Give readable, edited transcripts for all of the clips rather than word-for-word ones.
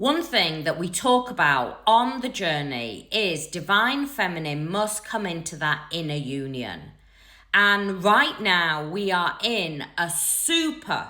One thing that we talk about on the journey is divine feminine must come into that inner union. And right now we are in a super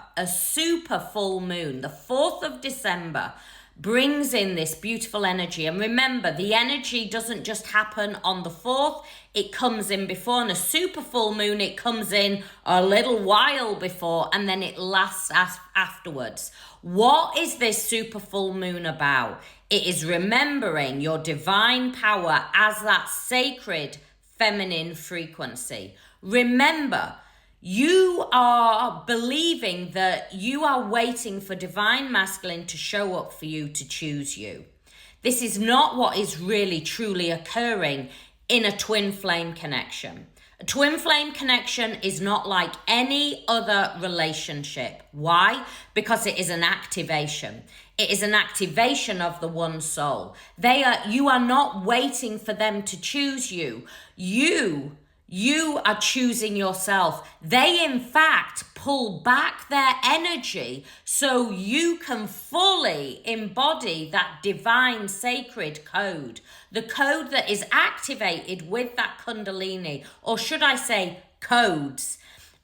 full moon. The 4th of December brings in this beautiful energy. And remember, the energy doesn't just happen on the 4th, it comes in before. And a super full moon, it comes in a little while before and then it lasts afterwards. What is this super full moon about? It is remembering your divine power as that sacred feminine frequency. Remember, you are believing that you are waiting for divine masculine to show up for you to choose you. This is not what is really truly occurring in a twin flame connection. A twin flame connection is not like any other relationship. Why? Because it is an activation. It is an activation of the one soul. You are not waiting for them to choose you. You are choosing yourself. They, in fact, pull back their energy so you can fully embody that divine sacred code. The code that is activated with that Kundalini, or should I say codes.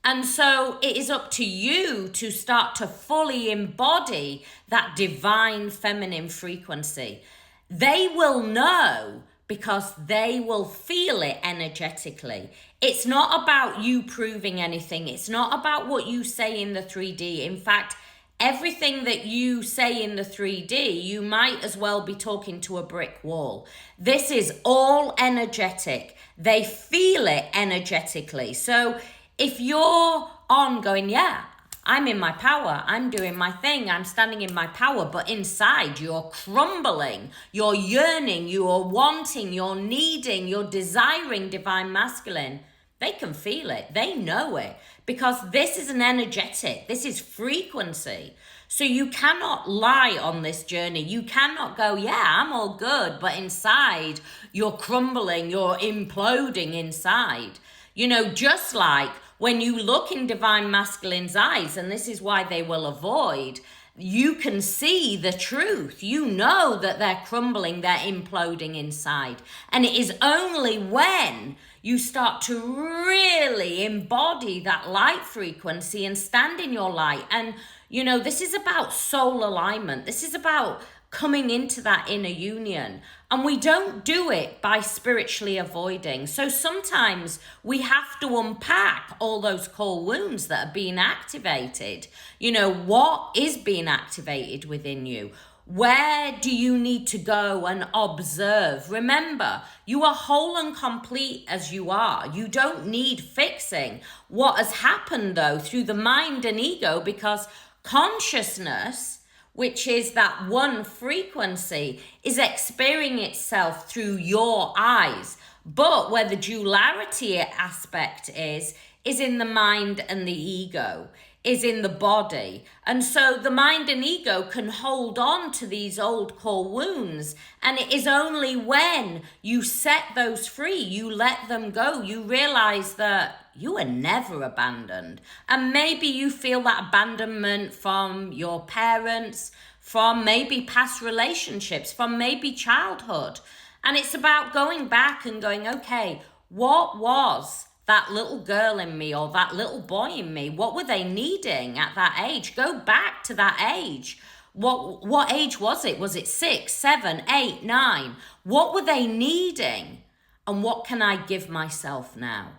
And so it is up to you to start to fully embody that divine feminine frequency. They will know because they will feel it energetically. It's not about you proving anything. It's not about what you say in the 3D. In fact, everything that you say in the 3D, you might as well be talking to a brick wall. This is all energetic. They feel it energetically. So if you're on going, yeah, I'm in my power, I'm doing my thing, I'm standing in my power, but inside you're crumbling, you're yearning, you're wanting, you're needing, you're desiring divine masculine, they can feel it, they know it, because this is an energetic, this is frequency. So you cannot lie on this journey. You cannot go, yeah, I'm all good, but inside you're crumbling, you're imploding inside. You know, just like when you look in divine masculine's eyes, and this is why they will avoid, you can see the truth. You know that they're crumbling, they're imploding inside. And it is only when you start to really embody that light frequency and stand in your light. And, you know, this is about soul alignment. This is about coming into that inner union. And we don't do it by spiritually avoiding. So sometimes we have to unpack all those core wounds that are being activated. You know, what is being activated within you? Where do you need to go and observe? Remember, you are whole and complete as you are. You don't need fixing. What has happened though through the mind and ego, because consciousness, which is that one frequency, is experiencing itself through your eyes. But where the duality aspect is in the mind and the ego, is in the body. And so the mind and ego can hold on to these old core wounds. And it is only when you set those free, you let them go, you realize that you were never abandoned. And maybe you feel that abandonment from your parents, from maybe past relationships, from maybe childhood. And it's about going back and going, okay, what was that little girl in me or that little boy in me? What were they needing at that age? Go back to that age. What age was it? Was it 6, 7, 8, 9? What were they needing? And what can I give myself now?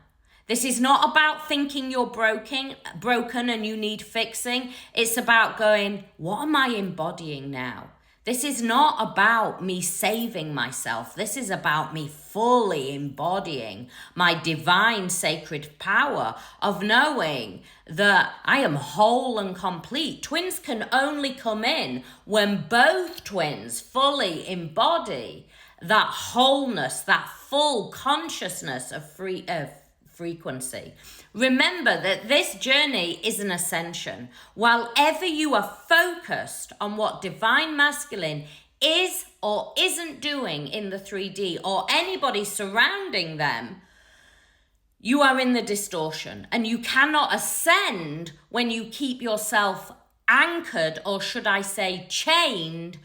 This is not about thinking you're broken and you need fixing. It's about going, what am I embodying now? This is not about me saving myself. This is about me fully embodying my divine sacred power of knowing that I am whole and complete. Twins can only come in when both twins fully embody that wholeness, that full consciousness of frequency. Remember that this journey is an ascension. While ever you are focused on what divine masculine is or isn't doing in the 3D or anybody surrounding them, you are in the distortion, and you cannot ascend when you keep yourself anchored, or should I say chained,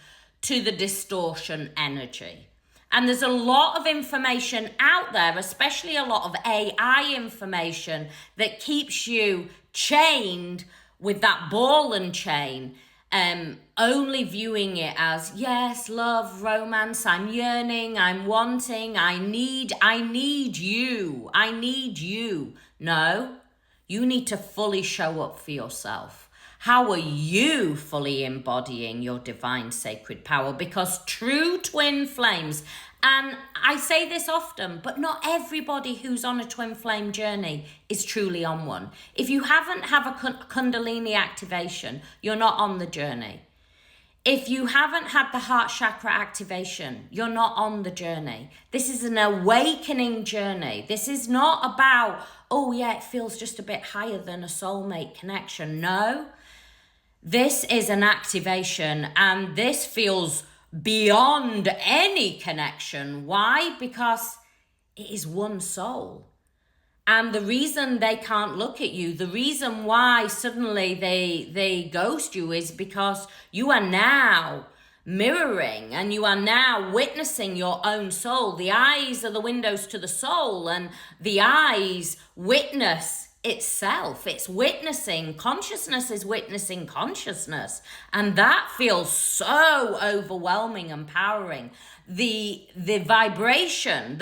to the distortion energy. And there's a lot of information out there, especially a lot of AI information that keeps you chained with that ball and chain, only viewing it as, yes, love, romance, I'm yearning, I'm wanting, I need you. No, you need to fully show up for yourself. How are you fully embodying your divine sacred power? Because true twin flames, and I say this often, but not everybody who's on a twin flame journey is truly on one. If you haven't have a Kundalini activation, you're not on the journey. If you haven't had the heart chakra activation, you're not on the journey. This is an awakening journey. This is not about, oh yeah, it feels just a bit higher than a soulmate connection. No. This is an activation, and this feels beyond any connection. Why? Because it is one soul. And the reason they can't look at you, the reason why suddenly they ghost you is because you are now mirroring and you are now witnessing your own soul. The eyes are the windows to the soul, and the eyes witness itself. It's witnessing. Consciousness is witnessing consciousness. And that feels so overwhelming and empowering. The vibration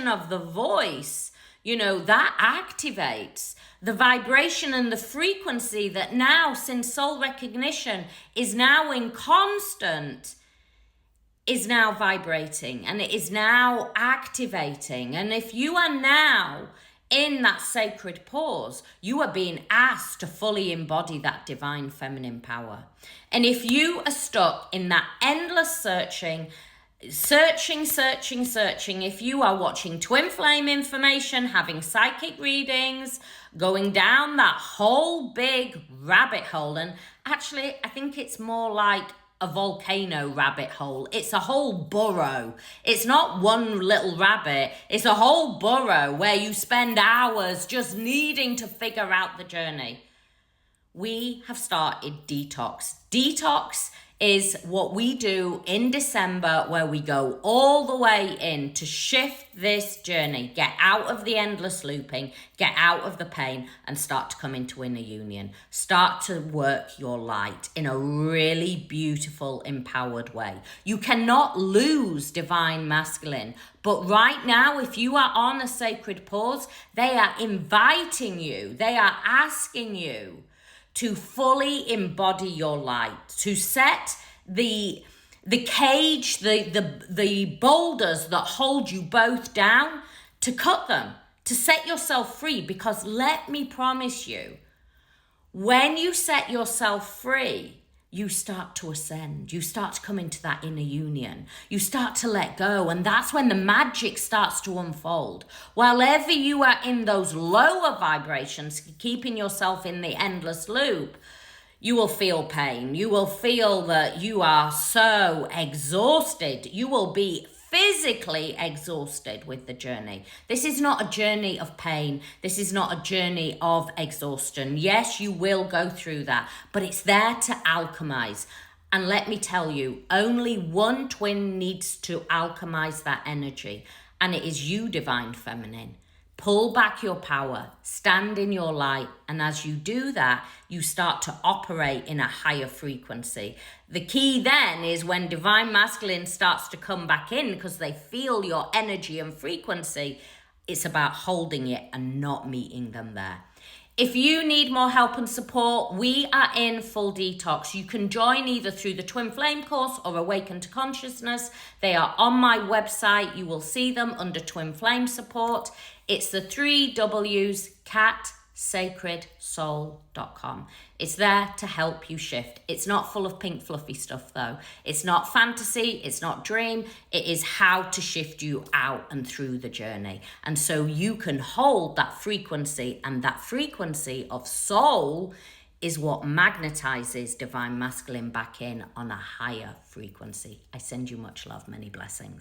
of the voice, that activates the vibration and the frequency that now, since soul recognition is now in constant, is now vibrating, and it is now activating. And if you are now in that sacred pause, you are being asked to fully embody that divine feminine power. And if you are stuck in that endless searching, if you are watching twin flame information, having psychic readings, going down that whole big rabbit hole, and actually I think it's more like a volcano rabbit hole. It's a whole burrow. It's not one little rabbit. It's a whole burrow where you spend hours just needing to figure out the journey. We have started Detox. Detox is what we do in December, where we go all the way in to shift this journey, get out of the endless looping, get out of the pain, and start to come into inner union. Start to work your light in a really beautiful, empowered way. You cannot lose divine masculine, but right now, if you are on a sacred pause, they are inviting you, they are asking you to fully embody your light, to set the cage, the boulders that hold you both down, to cut them, to set yourself free. Because let me promise you, when you set yourself free, you start to ascend. You start to come into that inner union. You start to let go. And that's when the magic starts to unfold. While ever you are in those lower vibrations, keeping yourself in the endless loop, you will feel pain. You will feel that you are so exhausted. You will be physically exhausted with the journey. This is not a journey of pain. This is not a journey of exhaustion. Yes, you will go through that, but it's there to alchemize. And let me tell you, only one twin needs to alchemize that energy, and it is you, divine feminine. Pull back your power, stand in your light, and as you do that, you start to operate in a higher frequency. The key then is when divine masculine starts to come back in, because they feel your energy and frequency, it's about holding it and not meeting them there. If you need more help and support, we are in full detox. You can join either through the Twin Flame course or Awaken to Consciousness. They are on my website. You will see them under Twin Flame support. It's the 3 W's, catsacredsoul.com. It's there to help you shift. It's not full of pink fluffy stuff though. It's not fantasy, it's not dream. It is how to shift you out and through the journey. And so you can hold that frequency, and that frequency of soul is what magnetizes divine masculine back in on a higher frequency. I send you much love, many blessings.